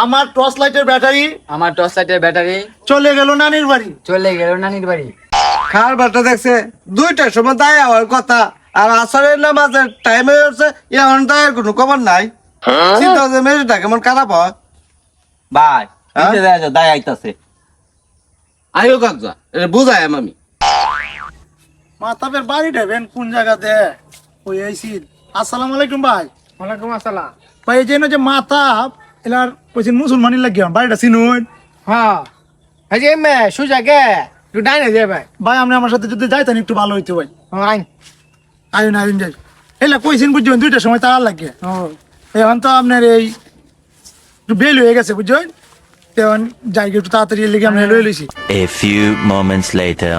আমার টর্চ লাইটের ব্যাটারি চলে গেল নানির বাড়ি। খার বাটা দেখছে 2টার সময় দায় হওয়ার কথা, আর আসরের নামাজের টাইমে হচ্ছে এখন দায়ের কোনো খবর নাই। চিন্তা হচ্ছে মেয়েটা কেমন খারাপ হয়। ভাই হ্যাঁ? নিচে যায় দায় আইতাছে। আইও কাকজা এটা বুঝাই আমি। মাতাবের বাড়িটা বেন কোন জায়গাতে ওই আইছি। আসসালামু আলাইকুম ভাই। ওয়ালাইকুম আসসালাম। ভাই এই যে মাতাব এলার কইছেন মুসলমানি লাগিয়া বাড়িটা চিনুন। হ্যাঁ এই যে মে সুজা গে একটু ডাইনে দে ভাই। ভাই আপনি আমার সাথে যদি যাইতেন একটু ভালো হইতো ভাই। আইন আইন যাই এলা কইছেন বুঝছেন 2টার সময় তার লাগে। এখন তো আপনার এই একটু বেল হয়ে গেছে বুঝছেন, এখন যাই একটু তাড়াতাড়ি লেগে আমরা লয়ে লইছি। A few moments later.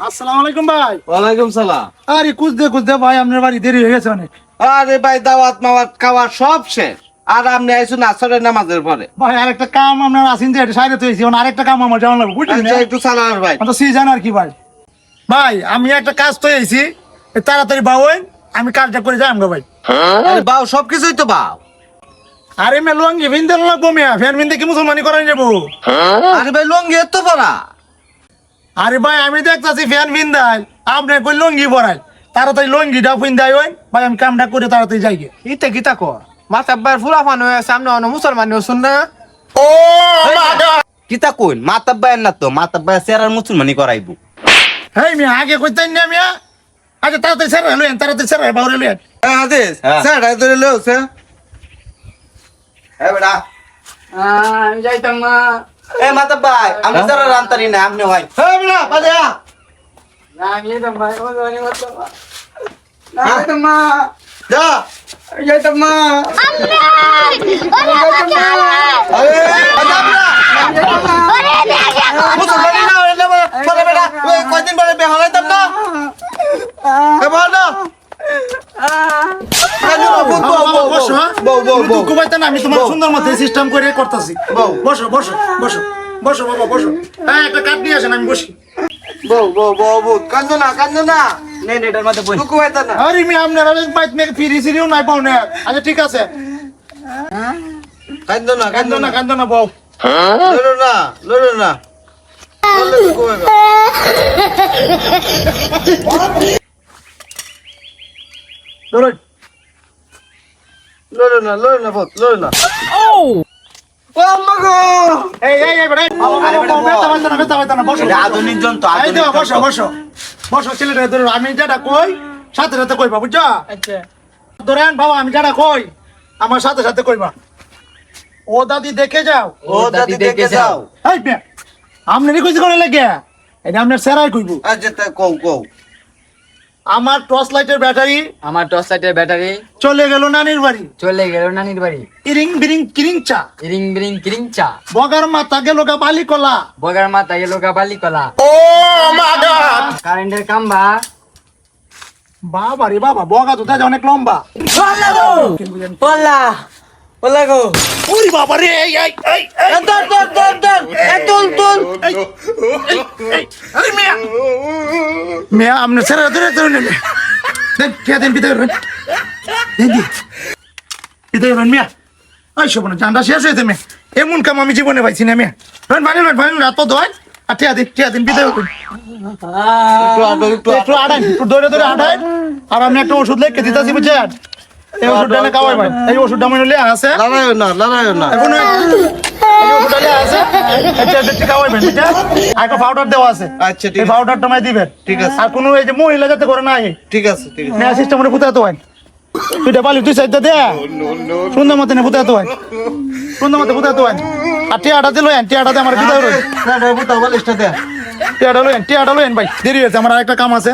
আসসালামু আলাইকুম ভাই। ওয়ালাইকুম সালাম। আরে কুছদে ভাই আপনার বাড়ি দেরি হয়ে গেছে অনেক। আরে ভাই দাওয়াত মাওয়াত খাওয়া সব শেষ, আর আপনি আইসুন আসরের নামাজের পরে। ভাই আরেকটা কাম আপনার আসিন যে এটা সাইডে তুইছি, আরেকটা কাম আমার জানা লাগবে বুঝলি না? আচ্ছা, একটু চালান ভাই। তো সিজন আর কি ভাই। ভাই আমি একটা কাজ তো আইছি, তাড়াতাড়ি বাউন আমি কাজটা করে যাই আমরা ভাই। আরে বাউ সবকিছুই তো বাউ। আরে মে লঙ্গি ভিন্দে লাগবো মিয়া, ফ্যান ভিন্দে কি মুসলমানি করাই যাবো? আরে ভাই লঙ্গি এত পড়া। আরে ভাই আমি দেখতাছি ফ্যান ভিন্দাই, আপনি কই লঙ্গি পরাই, তাড়াতাড়ি লঙ্গিটা ভিন্দাই হইন ভাই, আমি কামটা করে তাড়াতাড়ি যাই গে। ইতে কিতা কর মাতাব্বার ফুলা ফান হয়ে সামনে অন্য মুসলমান শুন না। ও মাগা কিতা কইন মাতাব্বায়ের না তো মাতাব্বায় সেরার মুসলমানি করাইবো। হেই মিয়া আগে কইতেন না মিয়া। আচ্ছা তাড়াতাড়ি সেরা লইন, তাড়াতাড়ি সেরা বাউরে লইন। হাদিস হ্যাঁ। স্যার আই ধরে লওছে। এ বেটা আমি যাইতাম না। এ মাতাব্বাই আমি সেরার রান্তারি না আপনি ভাই। হ্যাঁ বলা বাজা। আমি যাইতাম ভাই ও জানি মাতাম না। যাইতাম না। যা। যাইতাম না। আরে বাজা বলা। মুসলমানি না হইলে পরে বেটা ওই কয়দিন পরে বে হলাইতাম না। এ বল না। বসো, হ্যাঁ? দুঃখ পাইতেন না, আমি তোমার সুন্দর মতো সিস্টেম করে করতেছি। বসো বসো বসো বসো বাবা বসো। হ্যাঁ একটা কাঠ নিয়ে আসেন আমি বসি। বউ বউ বউ বউ কান্দো না নে নে এটার মধ্যে বই। দুঃখ পাইতা না। আরে মি আপনারা বাইক মেয়ে ফিরি সিরিও নাই পাও না। আচ্ছা ঠিক আছে, কান্দো না কান্দো না বউ। লড়ো না লড়লে দুঃখ পাইবা। ধরুন। লড়ো না বউ লড়ো না। ও আম্মা গো। এই বেটা ব্যথা পাইতো না বসো। এটা আধুনিক যন্ত্র এই আধুনিক দেও যন্ত্র। বসো ছেলেটা ধরো, আমি যেটা কই সাথে সাথে কইবা বুঝছো? আচ্ছা ধরেন বাবা আমি যেটা কই আমার সাথে সাথে কইবা। ও দাদি দেখে যাও। ও দাদি দেখে যাও। এই মেয়ে আপনি কইছি কোন লাগে? এটা আপনার সেরাই কইব। আচ্ছা তা কও। আমার টর্চ লাইটের ব্যাটারি চলে গেল নানির বাড়ি। ইরিং বিরিং কিরিং চা বগার মাথা গেল গা বালি কলা। ও মা গড কারেন্টের কাম্বা বাবা রে বাবা, বগা তো তাই অনেক লম্বা। ওলা গো ওরে বাবা রে এই মেয়া আপনি ছেড়ে ধরে নেবে। দেন কে দেন বিদায় রন। বিদায় রন মিয়া। ওই সব না জানটা শেষ হয়েছে মেয়ে, এমন কাম আমি জীবনে পাইছি না মেয়া। রন ভাই রাত তো দোয় আর টিয়া দিন বিদায় রন। একটু আড়াই একটু ধরে আড়াই, আর আমি একটা ওষুধ লিখে দিতেছি বুঝছেন? এই ওষুধটা এনে খাওয়াই ভাই। এই ওষুধটা মনে হলে আছে লড়াইও না। এখন এই ওষুধটা নিয়ে আছে, এটা খাওয়াইবেন বুঝছেন? আর একটা পাউডার দেওয়া আছে। আচ্ছা ঠিক এই আছে পাউডারটা মাই দিবেন। ঠিক আছে। আর কোনো এই যে মহিলা যাতে করে না ঠিক আছে নেয়া সিস্টেমে পুতাতে হয়। দুইটা বালি দুই সাইডটা দে সুন্দর মতো নে পুতাতে হয়, সুন্দর মতো পুতাতে হয়। আর টিয়াটা দিল টিয়াটাতে আমার বিদায় রইল। বুতা বলিসটা দে। টিয়াটা লইন ভাই, দেরি হয়েছে আমার আরেকটা কাম আছে।